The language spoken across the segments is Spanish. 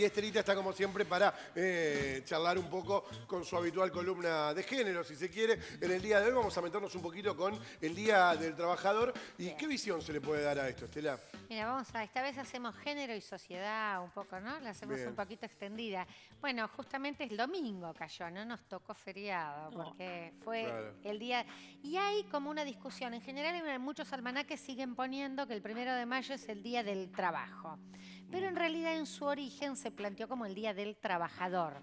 Y Estelita está como siempre para charlar un poco con su habitual columna de género, si se quiere. En el día de hoy vamos a meternos un poquito con el Día del Trabajador. ¿Y Bien. qué visión se le puede dar a esto, Estela? Mira, esta vez hacemos género y sociedad un poco, ¿no? La hacemos un Bien. poquito extendida. Bueno, justamente el domingo cayó, no nos tocó feriado, porque fue Claro. el día... Y hay como una discusión. En general, en muchos almanaques siguen poniendo que el 1 de mayo es el Día del Trabajo. Pero en realidad en su origen se planteó como el Día del Trabajador.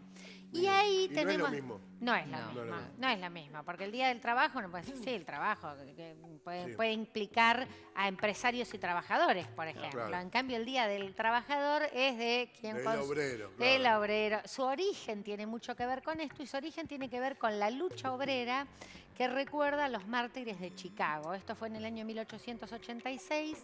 Y Bien. ahí Y tenemos... no es lo mismo. No es lo No, mismo, no. no es lo mismo, porque el Día del Trabajo, no puede ser, sí, el trabajo, que Sí. puede implicar a empresarios y trabajadores, por ejemplo. Claro. En cambio, el Día del Trabajador es de quien... Del obrero, Del claro. obrero. Su origen tiene mucho que ver con esto y su origen tiene que ver con la lucha obrera que recuerda a los mártires de Chicago. Esto fue en el año 1886,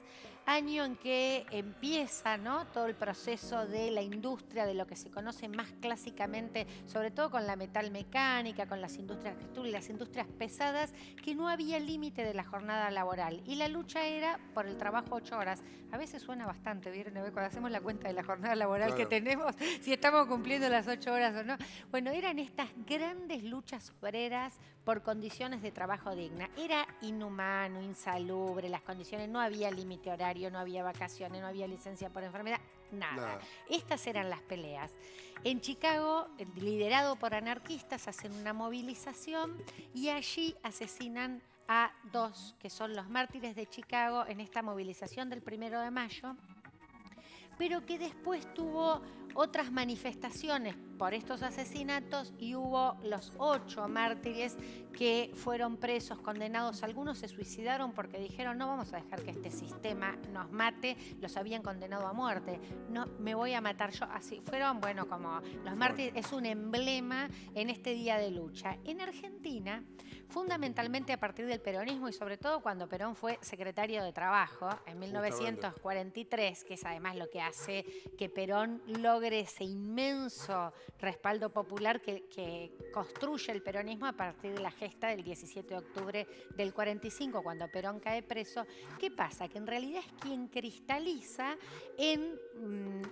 año en que empieza, ¿no?, todo el proceso de la industria, de lo que se conoce más clásicamente, sobre todo con la metalmecánica, con las industrias textiles, las industrias pesadas, que no había límite de la jornada laboral. Y la lucha era por el trabajo 8 horas. A veces suena bastante, ¿vieron? Cuando hacemos la cuenta de la jornada laboral que tenemos, si estamos cumpliendo las 8 horas o no. Bueno, eran estas grandes luchas obreras por condiciones de trabajo digna. Era inhumano, insalubre, las condiciones, no había límite horario, no había vacaciones, no había licencia por enfermedad, nada. Estas eran las peleas. En Chicago, liderado por anarquistas, hacen una movilización y allí asesinan a 2, que son los mártires de Chicago, en esta movilización del 1 de mayo, pero que después tuvo otras manifestaciones por estos asesinatos y hubo los 8 mártires que fueron presos, condenados. Algunos se suicidaron porque dijeron: no vamos a dejar que este sistema nos mate. Los habían condenado a muerte. No, me voy a matar yo. Así fueron, bueno, como los mártires, es un emblema en este día de lucha. En Argentina, fundamentalmente a partir del peronismo y sobre todo cuando Perón fue secretario de Trabajo en 1943, que es además lo que hace que Perón logre ese inmenso respaldo popular que construye el peronismo a partir de la gesta del 17 de octubre del 45, cuando Perón cae preso. ¿Qué pasa? Que en realidad es quien cristaliza en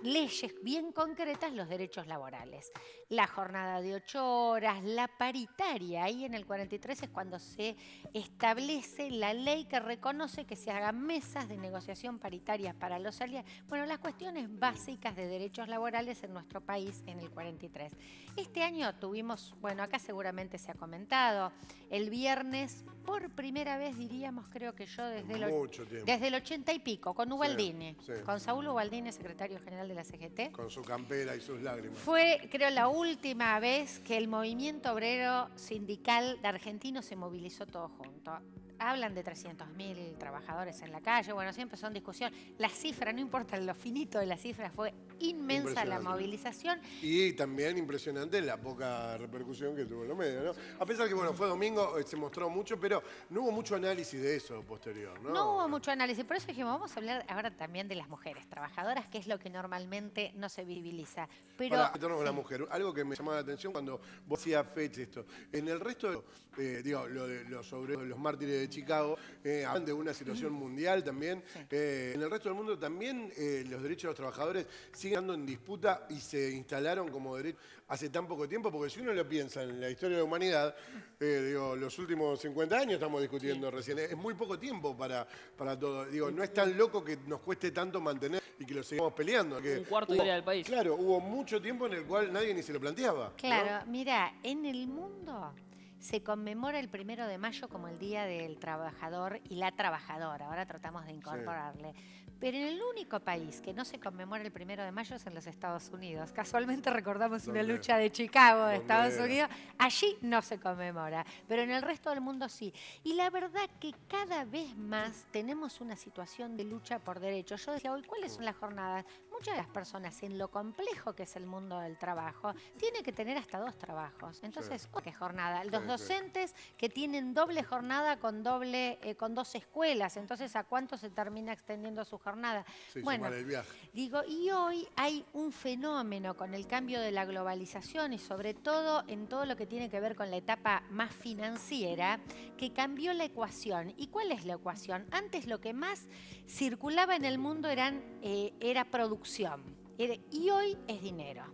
leyes bien concretas los derechos laborales. La jornada de 8 horas, la paritaria. Ahí en el 43 es cuando se establece la ley que reconoce que se hagan mesas de negociación paritarias para los aliados. Bueno, las cuestiones básicas de derechos laborales en nuestro país en el 43. Este año tuvimos, bueno, acá seguramente se ha comentado, el viernes, por primera vez diríamos, creo que yo, desde el 80 y pico, con Ubaldini, con Saúl Ubaldini, secretario general de la CGT. Con su campera y sus lágrimas. Fue, creo, la última vez que el movimiento obrero sindical de argentino se movilizó todo junto. Hablan de 300.000 trabajadores en la calle, bueno, siempre son discusión. La cifra, no importa lo finito de la cifra, fue inmensa la movilización. Y también impresionante la poca repercusión que tuvo en los medios, ¿no? A pesar que, bueno, fue domingo, se mostró mucho, pero no hubo mucho análisis de eso posterior, ¿no? No hubo mucho análisis, por eso dijimos, vamos a hablar ahora también de las mujeres trabajadoras, que es lo que normalmente no se visibiliza. Pero para meternos con la mujer, algo que me llamaba la atención cuando vos hacías fecha esto. En el resto, lo de los obreros, los mártires de Chicago, hablan de una situación mundial también. En el resto del mundo también los derechos de los trabajadores siguen estando en disputa y se instalaron como derechos hace tan poco tiempo, porque si uno lo piensa en la historia de la humanidad, los últimos 50 años estamos discutiendo recién. Es muy poco tiempo para todo. No es tan loco que nos cueste tanto mantener y que lo sigamos peleando. Un cuarto de historia del país. Claro, hubo mucho tiempo en el cual nadie ni se lo planteaba. Claro, mira, en el mundo se conmemora el 1 de mayo como el Día del Trabajador y la Trabajadora. Ahora tratamos de incorporarle. Pero en el único país que no se conmemora el 1 de mayo es en los Estados Unidos. Casualmente recordamos una lucha de Chicago, de Estados Unidos. Allí no se conmemora, pero en el resto del mundo sí. Y la verdad que cada vez más tenemos una situación de lucha por derechos. Yo decía hoy, ¿cuáles son las jornadas? Muchas de las personas, en lo complejo que es el mundo del trabajo, tienen que tener hasta 2 trabajos. Entonces, ¿qué jornada? Los docentes que tienen doble jornada con 2 escuelas. Entonces, ¿a cuánto se termina extendiendo su jornada? Bueno, el viaje. Digo, y hoy hay un fenómeno con el cambio de la globalización y sobre todo en todo lo que tiene que ver con la etapa más financiera, que cambió la ecuación. ¿Y cuál es la ecuación? Antes lo que más circulaba en el mundo era producción. Y hoy es dinero.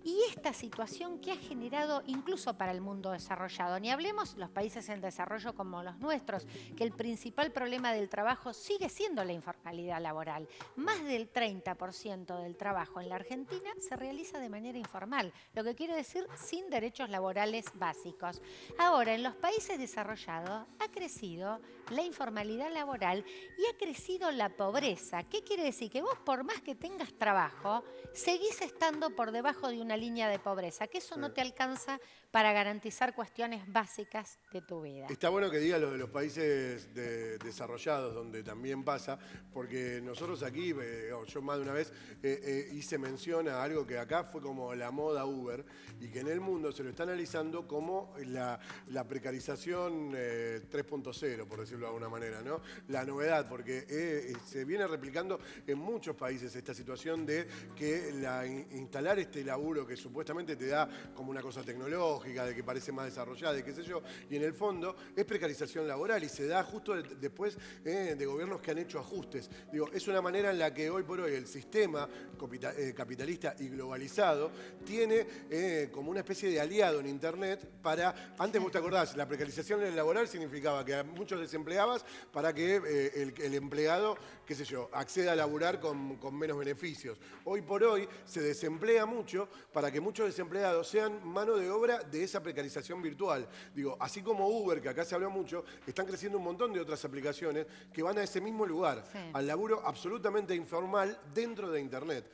Y esta situación que ha generado incluso para el mundo desarrollado, ni hablemos los países en desarrollo como los nuestros, que el principal problema del trabajo sigue siendo la informalidad laboral. Más del 30% del trabajo en la Argentina se realiza de manera informal, lo que quiere decir sin derechos laborales básicos. Ahora, en los países desarrollados ha crecido la informalidad laboral y ha crecido la pobreza. ¿Qué quiere decir? Que vos, por más que tengas trabajo, seguís estando por debajo de una línea de pobreza, que eso no te alcanza para garantizar cuestiones básicas de tu vida. Está bueno que diga lo de los países desarrollados, donde también pasa, porque nosotros aquí, yo más de una vez hice mención a algo que acá fue como la moda Uber, y que en el mundo se lo está analizando como la precarización 3.0, por decirlo de alguna manera, ¿no? La novedad, porque se viene replicando en muchos países esta situación de que instalar este laburo que supuestamente te da como una cosa tecnológica, de que parece más desarrollada, de qué sé yo, y en el fondo es precarización laboral y se da justo después de gobiernos que han hecho ajustes. Digo, es una manera en la que hoy por hoy el sistema capitalista y globalizado tiene como una especie de aliado en Internet para, antes vos te acordás, la precarización laboral significaba que a muchos desempleabas para que el empleado, qué sé yo, acceda a laburar con menos beneficios. Hoy por hoy se desemplea mucho para que muchos desempleados sean mano de obra de esa precarización virtual. Digo, así como Uber, que acá se habla mucho, están creciendo un montón de otras aplicaciones que van a ese mismo lugar, al laburo absolutamente informal dentro de Internet.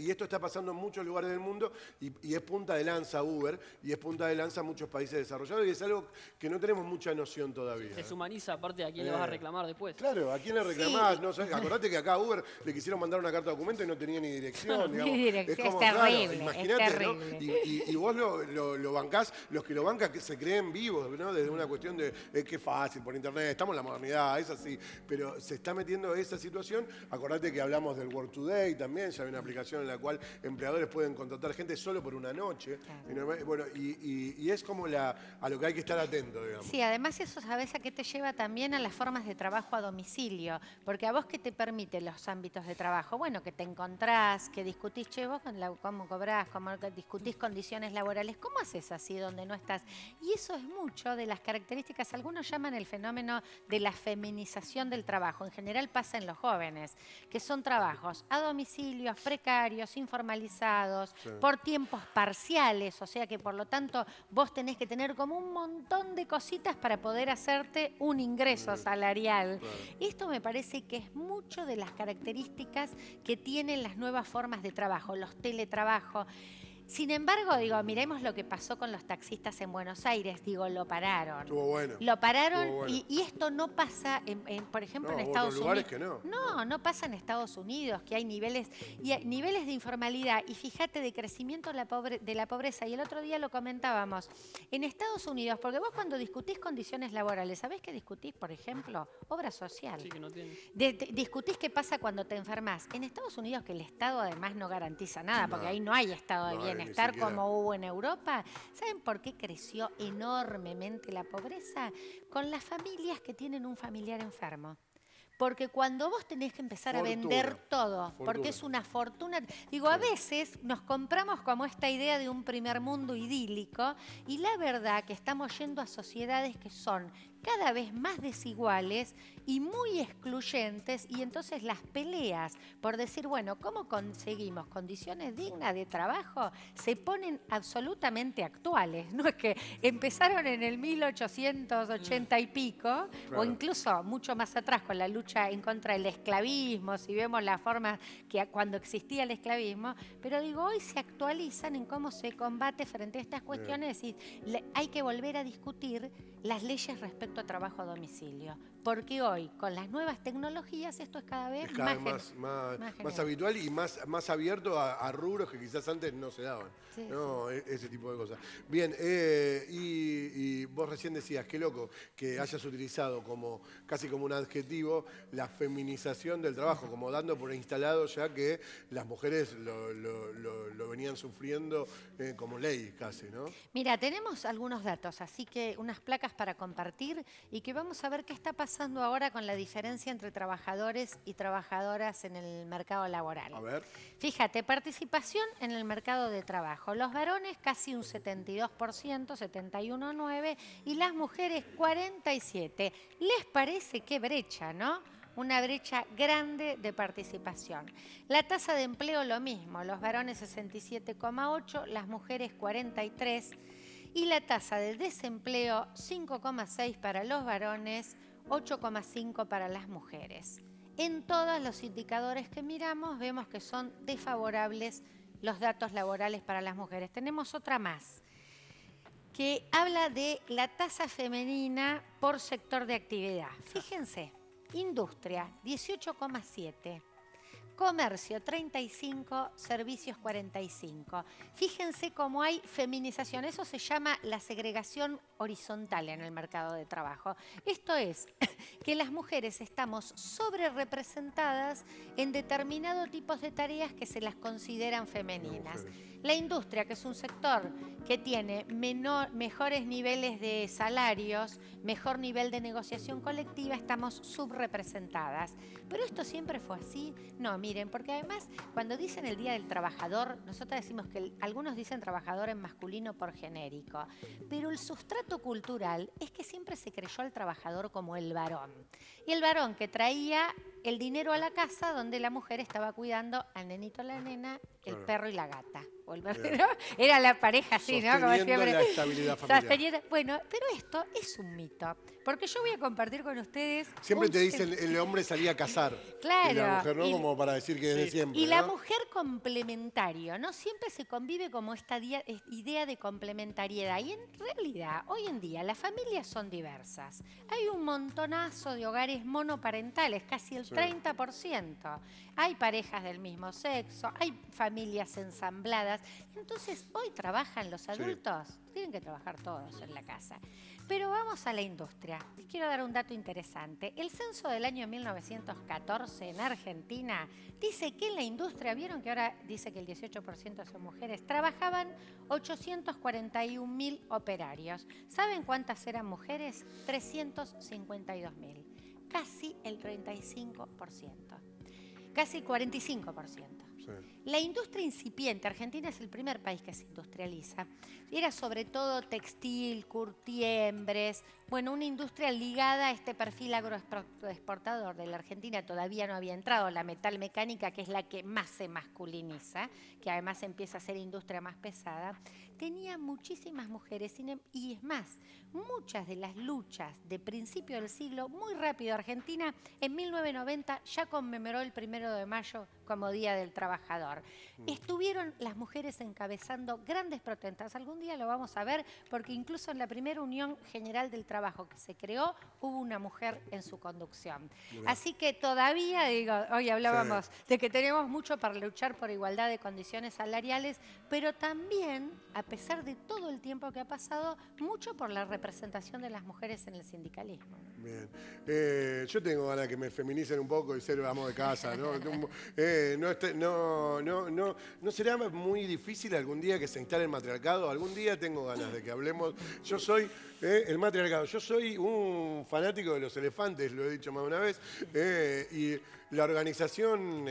Y esto está pasando en muchos lugares del mundo y es punta de lanza Uber y es punta de lanza muchos países desarrollados y es algo que no tenemos mucha noción todavía. Deshumaniza, aparte, ¿a quién le vas a reclamar después? Claro, ¿a quién le reclamás? No, acordate que acá a Uber le quisieron mandar una carta de documento y no tenía ni dirección. Digamos. Ni dirección, es como, terrible, claro, imagínate, ¿no? Y vos lo bancás, los que lo bancan que se creen vivos, ¿no? Desde una cuestión de que es fácil por internet, estamos en la modernidad, es así, pero se está metiendo esa situación. Acordate que hablamos del Work Today también, ya hay una aplicación en la cual empleadores pueden contratar gente solo por una noche. Claro. Bueno, y es como a lo que hay que estar atento, digamos. Sí, además eso, ¿sabés a qué te lleva también? A las formas de trabajo a domicilio, porque a vos qué te permite los ámbitos de trabajo, bueno, que te encontrás, que discutís, che, vos cómo cobrás, cómo discutís condiciones laborales, ¿cómo haces así donde no estás? Y eso es mucho de las características, algunos llaman el fenómeno de la feminización del trabajo, en general pasa en los jóvenes, que son trabajos a domicilio, precarios, informalizados, por tiempos parciales, o sea que por lo tanto vos tenés que tener como un montón de cositas para poder hacerte un ingreso salarial. Esto me parece que es mucho de las características que tienen las nuevas formas de trabajo, los teletrabajos. Sin embargo, digo, miremos lo que pasó con los taxistas en Buenos Aires, digo, lo pararon. Estuvo bueno. Lo pararon bueno. y esto no pasa, por ejemplo, en Estados Unidos. Lugares que no. No pasa en Estados Unidos, que hay niveles de informalidad y fíjate de crecimiento de la pobreza. Y el otro día lo comentábamos. En Estados Unidos, porque vos cuando discutís condiciones laborales, ¿sabés qué discutís, por ejemplo? Obra social. Sí, que no tiene. Discutís qué pasa cuando te enfermas. En Estados Unidos, que el Estado además no garantiza nada, porque ahí no hay Estado de bienestar como hubo en Europa. ¿Saben por qué creció enormemente la pobreza? Con las familias que tienen un familiar enfermo. Porque cuando vos tenés que empezar a vender todo, porque es una fortuna. Digo, a veces nos compramos como esta idea de un primer mundo idílico y la verdad que estamos yendo a sociedades que son cada vez más desiguales y muy excluyentes, y entonces las peleas por decir, bueno, ¿cómo conseguimos condiciones dignas de trabajo? Se ponen absolutamente actuales, no es que empezaron en el 1880 y pico, o incluso mucho más atrás con la lucha en contra del esclavismo, si vemos la forma que cuando existía el esclavismo, pero digo, hoy se actualizan en cómo se combate frente a estas cuestiones y hay que volver a discutir las leyes respecto a trabajo a domicilio, porque hoy con las nuevas tecnologías esto es cada vez más habitual y más abierto a rubros que quizás antes no se daban. Sí, no, sí. Ese tipo de cosas. Bien, y vos recién decías, qué loco que hayas utilizado casi como un adjetivo la feminización del trabajo, como dando por instalado ya que las mujeres lo venían sufriendo como ley casi, ¿no? Mira, tenemos algunos datos, así que unas placas para compartir. seguir y que vamos a ver qué está pasando ahora con la diferencia entre trabajadores y trabajadoras en el mercado laboral. A ver. Fíjate, participación en el mercado de trabajo. Los varones casi un 72%, 71,9%, y las mujeres 47%. ¿Les parece qué brecha, no? Una brecha grande de participación. La tasa de empleo lo mismo, los varones 67,8%, las mujeres 43%, y la tasa de desempleo 5,6% para los varones, 8,5% para las mujeres. En todos los indicadores que miramos vemos que son desfavorables los datos laborales para las mujeres. Tenemos otra más, que habla de la tasa femenina por sector de actividad. Fíjense. Industria, 18,7%. Comercio, 35%. Servicios, 45%. Fíjense cómo hay feminización. Eso se llama la segregación horizontal en el mercado de trabajo. Esto es que las mujeres estamos sobre-representadas en determinados tipos de tareas que se las consideran femeninas. La industria, que es un sector que tiene mejores niveles de salarios, mejor nivel de negociación colectiva, estamos subrepresentadas. ¿Pero esto siempre fue así? No, miren, porque además cuando dicen el Día del Trabajador, nosotros decimos que algunos dicen trabajador en masculino por genérico, pero el sustrato cultural es que siempre se creyó al trabajador como el varón. Y el varón que traía el dinero a la casa, donde la mujer estaba cuidando al nenito, la nena, el perro y la gata. O el perro, era la pareja así, ¿no? Como siempre. La estabilidad familiar. Bueno, pero esto es un mito. Porque yo voy a compartir con ustedes... Siempre te dicen el hombre salía a cazar. Claro. Y la mujer, ¿no? Como para decir que desde siempre. Y la ¿no? mujer complementario, ¿no? Siempre se convive como esta idea de complementariedad. Y en realidad, hoy en día, las familias son diversas. Hay un montonazo de hogares monoparentales, casi el 30%. Hay parejas del mismo sexo, hay familias ensambladas. Entonces, hoy trabajan los adultos. Tienen que trabajar todos en la casa. Pero vamos a la industria. Les quiero dar un dato interesante. El censo del año 1914 en Argentina dice que en la industria, vieron que ahora dice que el 18% son mujeres, trabajaban 841.000 operarios. ¿Saben cuántas eran mujeres? 352.000. Casi el 35%. Casi el 45%. Sí. La industria incipiente, Argentina es el primer país que se industrializa, era sobre todo textil, curtiembres, bueno, una industria ligada a este perfil agroexportador de la Argentina. Todavía no había entrado la metalmecánica, que es la que más se masculiniza, que además empieza a ser industria más pesada. Tenía muchísimas mujeres y es más, muchas de las luchas de principio del siglo, muy rápido, Argentina en 1990 ya conmemoró el 1 de mayo como Día del Trabajador. Estuvieron las mujeres encabezando grandes protestas. Algún día lo vamos a ver, porque incluso en la primera Unión General del Trabajo que se creó, hubo una mujer en su conducción. Así que todavía, digo, hoy hablábamos de que tenemos mucho para luchar por igualdad de condiciones salariales, pero también, a pesar de todo el tiempo que ha pasado, mucho por la representación de las mujeres en el sindicalismo. Bien. Yo tengo ganas de que me feminicen un poco y ser amo de casa, ¿no? ¿No será muy difícil algún día que se instale el matriarcado? Algún día tengo ganas de que hablemos. Yo soy el matriarcado. Yo soy un fanático de los elefantes, lo he dicho más de una vez, y la organización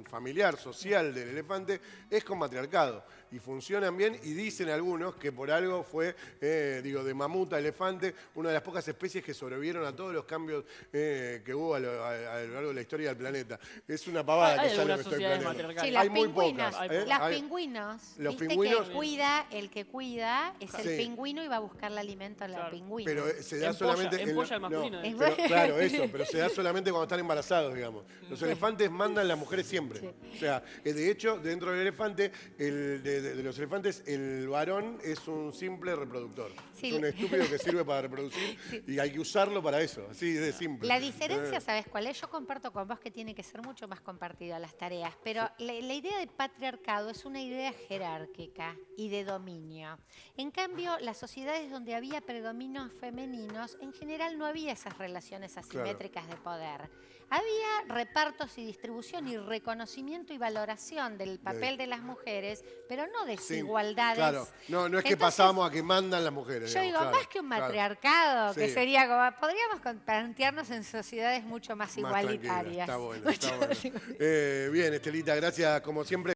familiar, social del elefante es con matriarcado. Y funcionan bien, y dicen algunos que por algo fue, de mamut a elefante, una de las pocas especies que sobrevivieron a todos los cambios que hubo a lo largo de la historia del planeta. Es una pavada que sale que estoy planeando. Sí, hay muy pocas. Los pingüinos. El que cuida es el pingüino y va a buscar el alimento al pingüino. Pero se da solamente... Empolla el masculino. Claro, eso, pero se da solamente cuando están embarazados, digamos. Los elefantes mandan las mujeres siempre. Sí. O sea, de hecho, dentro del elefante, de los elefantes, el varón es un simple reproductor. Sí. Es un estúpido que sirve para reproducir y hay que usarlo para eso, así de simple. La diferencia, ¿sabes cuál es? Yo comparto con vos que tiene que ser mucho más compartido las tareas, pero la idea de patriarcado es una idea jerárquica y de dominio. En cambio, las sociedades donde había predominios femeninos, en general no había esas relaciones asimétricas de poder. había repartos y distribución y reconocimiento y valoración del papel de las mujeres, pero no desigualdades. Claro, no es que Entonces, pasamos a que mandan las mujeres. Yo digamos, digo, claro, más que un claro. matriarcado, que Sí. sería como, podríamos plantearnos en sociedades mucho más Más tranquila, igualitarias. está bueno, está bueno. Bien, Estelita, gracias como siempre.